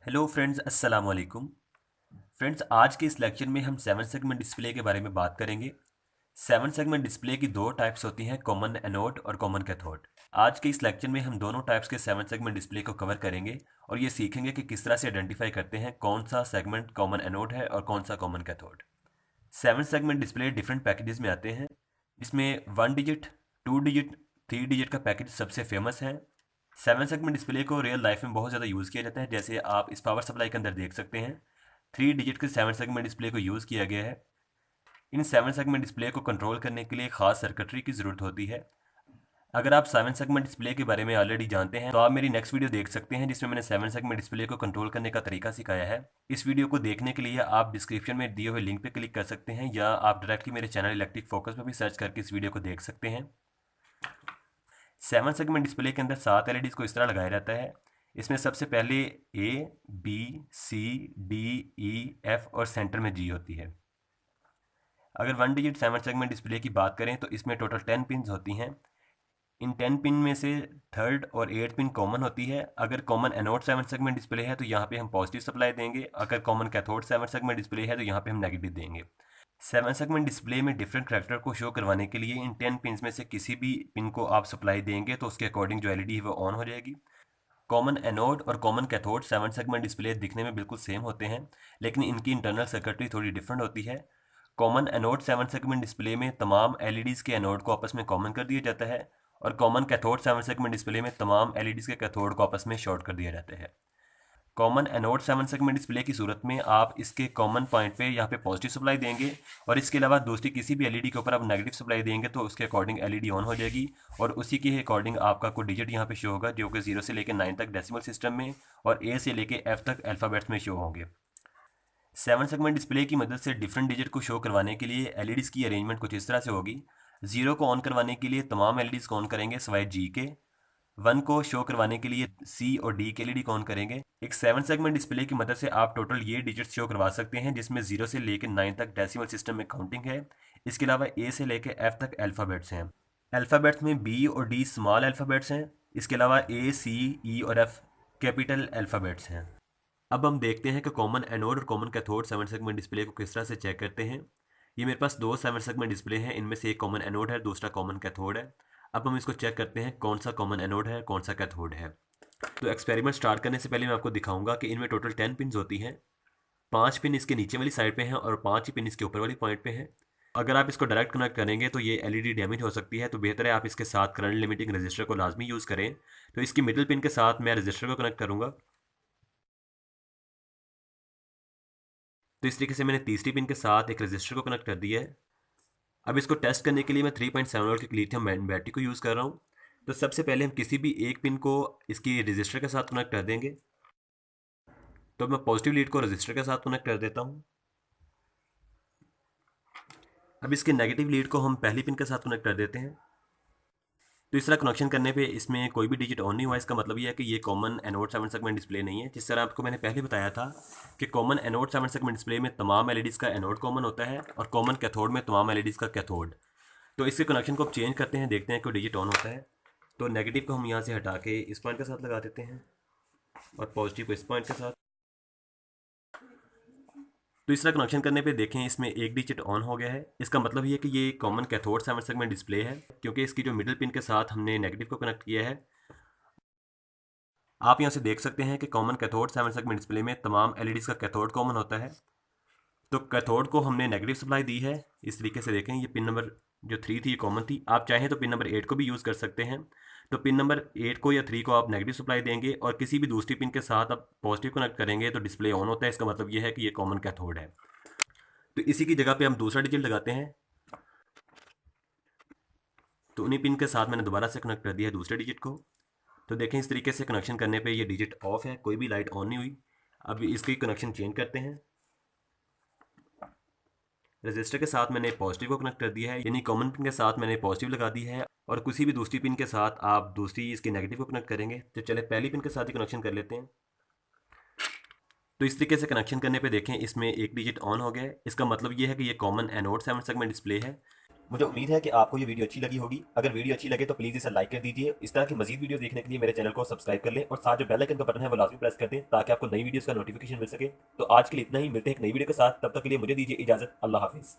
Hello friends, अस्सलाम वालेकुम। Friends, आज के इस लेक्चर में हम सेवन सेगमेंट डिस्प्ले के बारे में बात करेंगे। सेवन सेगमेंट डिस्प्ले की दो टाइप्स होती हैं, कॉमन एनोड और कॉमन कैथोड। आज के इस लेक्चर में हम दोनों टाइप्स के सेवन सेगमेंट डिस्प्ले को कवर करेंगे और ये सीखेंगे कि किस तरह से आइडेंटिफाई करते हैं कौन सा सेगमेंट कॉमन एनोड है और कौन सा common cathode. Seven segment display different packages में आते हैं, जिसमें 1 डिजिट, 2 डिजिट, 3 डिजिट का पैकेज सबसे फेमस है। सेवन सेगमेंट डिस्प्ले को रियल लाइफ में बहुत ज़्यादा यूज़ किया जाता है, जैसे आप इस पावर सप्लाई के अंदर देख सकते हैं। 3 डिजिट के सेवन सेगमेंट डिस्प्ले को यूज़ किया गया है। इन सेवन सेगमेंट डिस्प्ले को कंट्रोल करने के लिए खास सर्किटरी की ज़रूरत होती है। अगर आप सेवन सेगमेंट डिस्प्ले के बारे में ऑलरेडी जानते हैं तो आप मेरी नेक्स्ट वीडियो देख सकते हैं, जिसमें मैंने सेवन सेगमेंट डिस्प्ले को कंट्रोल करने का तरीका सिखाया है। इस वीडियो को देखने के लिए आप डिस्क्रिप्शन में दिए हुए लिंक पे क्लिक कर सकते हैं, या आप डायरेक्टली मेरे चैनल इलेक्ट्रिक फोकस पर भी सर्च करके इस वीडियो को देख सकते हैं। सेवन सेगमेंट डिस्प्ले के अंदर 7 एलईडीज को इस तरह लगाया जाता है। इसमें सबसे पहले ए, बी, सी, डी, ई, एफ और सेंटर में जी होती है। अगर 1 डिजिट सेवन सेगमेंट डिस्प्ले की बात करें तो इसमें टोटल 10 पिन होती हैं। इन 10 पिन में से थर्ड और 8 पिन कॉमन होती है। अगर common anode seven segment display है तो यहाँ पे हम पॉजिटिव सप्लाई देंगे। अगर common cathode seven segment display है तो यहाँ पे हम नेगेटिव देंगे। सेवन सेगमेंट डिस्प्ले में डिफरेंट करैक्टर को शो करवाने के लिए इन 10 पिन में से किसी भी पिन को आप सप्लाई देंगे तो उसके अकॉर्डिंग जो एलईडी है वो ऑन हो जाएगी। कॉमन एनोड और common cathode seven segment display दिखने में बिल्कुल सेम होते हैं, लेकिन इनकी इंटरनल सर्किटरी थोड़ी डिफरेंट होती है। Common anode seven segment display में तमाम एलईडीज के एनोड को आपस में कॉमन कर दिया जाता है, और common cathode seven segment display में तमाम एलईडीज के कैथोड को आपस में शॉर्ट कर दिया जाता है। Common anode seven segment display की सूरत में आप इसके कॉमन पॉइंट पे यहाँ पे पॉजिटिव सप्लाई देंगे, और इसके अलावा दूसरी किसी भी एलईडी के ऊपर आप नेगेटिव सप्लाई देंगे तो उसके अकॉर्डिंग एलईडी ऑन हो जाएगी, और उसी के अकॉर्डिंग आपका कोई डिजिट यहाँ पे शो होगा, जो कि 0 से लेकर 9 तक डेसिमल सिस्टम में और ए से लेकर एफ तक अल्फ़ाबेट्स में शो होंगे। सेवन सेगमेंट डिस्प्ले की मदद से डिफरेंट डिजिट को शो करवाने के लिए एलईडीज़ की अरेंजमेंट कुछ इस तरह से होगी। 0 को ऑन करवाने के लिए तमाम एलईडीज़ को ऑन करेंगे सिवाय जी के। 1 को शो करवाने के लिए सी और डी के एलईडी को ऑन करेंगे। एक सेवन सेगमेंट डिस्प्ले की मदद से आप टोटल ये डिजिट्स शो करवा सकते हैं, जिसमें 0 से लेकर 9 तक डेसिमल सिस्टम में काउंटिंग है। इसके अलावा ए से लेकर एफ तक अल्फ़ाबेट्स हैं। अल्फ़ाबेट्स में बी और डी स्मॉल अल्फ़ाबेट्स हैं। इसके अलावा ए, सी, ई और एफ कैपिटल अल्फ़ाबेट्स हैं। अब हम देखते हैं कि कॉमन एनोड और common cathode seven segment display को किस तरह से चेक करते हैं। ये मेरे पास दो सेवन सेगमेंट डिस्प्ले हैं, इनमें से एक कॉमन एनोड है, दूसरा कॉमन कैथोड है। अब हम इसको चेक करते हैं कौन सा कॉमन एनोड है, कौन सा कैथोड है। तो एक्सपेरिमेंट स्टार्ट करने से पहले मैं आपको दिखाऊंगा कि इनमें टोटल 10 पिन होती हैं। 5 पिन इसके नीचे वाली साइड पे हैं और 5 ही पिन इसके ऊपर वाली पॉइंट पे हैं। अगर आप इसको डायरेक्ट कनेक्ट करेंगे तो ये एलईडी डैमेज हो सकती है, तो बेहतर है आप इसके साथ करंट लिमिटिंग रजिस्टर को लाजमी यूज़ करें। तो इसकी मिडिल पिन के साथ मैं रजिस्टर को कनेक्ट करूँगा। तो इस तरीके से मैंने तीसरी पिन के साथ एक रजिस्टर को कनेक्ट कर दिया है। अब इसको टेस्ट करने के लिए मैं 3.7 वोल्ट की लिथियम बैटरी को यूज़ कर रहा हूँ। तो सबसे पहले हम किसी भी एक पिन को इसकी रजिस्टर के साथ कनेक्ट कर देंगे। तो मैं पॉजिटिव लीड को रजिस्टर के साथ कनेक्ट कर देता हूँ। अब इसके नेगेटिव लीड को हम पहली पिन के साथ कनेक्ट कर देते हैं। तो इस तरह कनेक्शन करने पे इसमें कोई भी डिजिट ऑन नहीं हुआ। इसका मतलब ये है कि ये common anode seven segment display नहीं है। जिस तरह आपको मैंने पहले बताया था कि common anode seven segment display में तमाम एलईडीज़ का एनोड कॉमन होता है और कॉमन कैथोड में तमाम एलईडीज़ का कैथोड। तो इसके कनेक्शन को अब चेंज करते हैं, देखते हैं कोई डिजिट ऑन होता है। तो नेगेटिव को हम यहाँ से हटा के इस पॉइंट के साथ लगा देते हैं और पॉजिटिव को इस पॉइंट के साथ। तो इस तरह कनेक्शन करने पे देखें इसमें एक डिजिट ऑन हो गया है। इसका मतलब ये है कि ये common cathode seven segment display है, क्योंकि इसकी जो मिडिल पिन के साथ हमने नेगेटिव को कनेक्ट किया है। आप यहाँ से देख सकते हैं कि common cathode seven segment display में तमाम एलईडीज़ का कैथोड कॉमन होता है। तो कैथोड को हमने नेगेटिव सप्लाई दी है। इस तरीके से देखें, ये पिन नंबर जो 3 थी ये कॉमन थी। आप चाहें तो पिन नंबर 8 को भी यूज़ कर सकते हैं। तो पिन नंबर 8 को या 3 को आप नेगेटिव सप्लाई देंगे और किसी भी दूसरी पिन के साथ आप पॉजिटिव कनेक्ट करेंगे तो डिस्प्ले ऑन होता है। इसका मतलब ये है कि ये कॉमन कैथोड है। तो इसी की जगह पे हम दूसरा डिजिट लगाते हैं। तो उन्हीं पिन के साथ मैंने दोबारा से कनेक्ट कर दिया है दूसरे डिजिट को। तो देखें इस तरीके से कनेक्शन करने पे ये डिजिट ऑफ है, कोई भी लाइट ऑन नहीं हुई। अब इसकी कनेक्शन चेंज करते हैं। रजिस्टर के साथ मैंने पॉजिटिव को कनेक्ट कर दिया है, यानी कॉमन पिन के साथ मैंने पॉजिटिव लगा दी है, और किसी भी दूसरी पिन के साथ आप दूसरी इसकी नेगेटिव को कनेक्ट करेंगे। तो चले पहली पिन के साथ ही कनेक्शन कर लेते हैं। तो इस तरीके से कनेक्शन करने पे देखें इसमें एक डिजिट ऑन हो गया है। इसका मतलब ये है कि ये common anode seven segment display है। मुझे उम्मीद है कि आपको ये वीडियो अच्छी लगी होगी। अगर वीडियो अच्छी लगे तो प्लीज़ इसे लाइक कर दीजिए। इस तरह की मजीद वीडियो देखने के लिए मेरे चैनल को सब्सक्राइब कर लें और साथ जो बेल आइकन का बटन है वो लाजमी प्रेस कर दें ताकि आपको नई वीडियोस का नोटिफिकेशन मिल सके। तो आज के लिए इतना ही, मिलते हैं एक नई वीडियो के साथ। तब तक के लिए मुझे दीजिए इजाज़त। अल्लाह हाफिज़।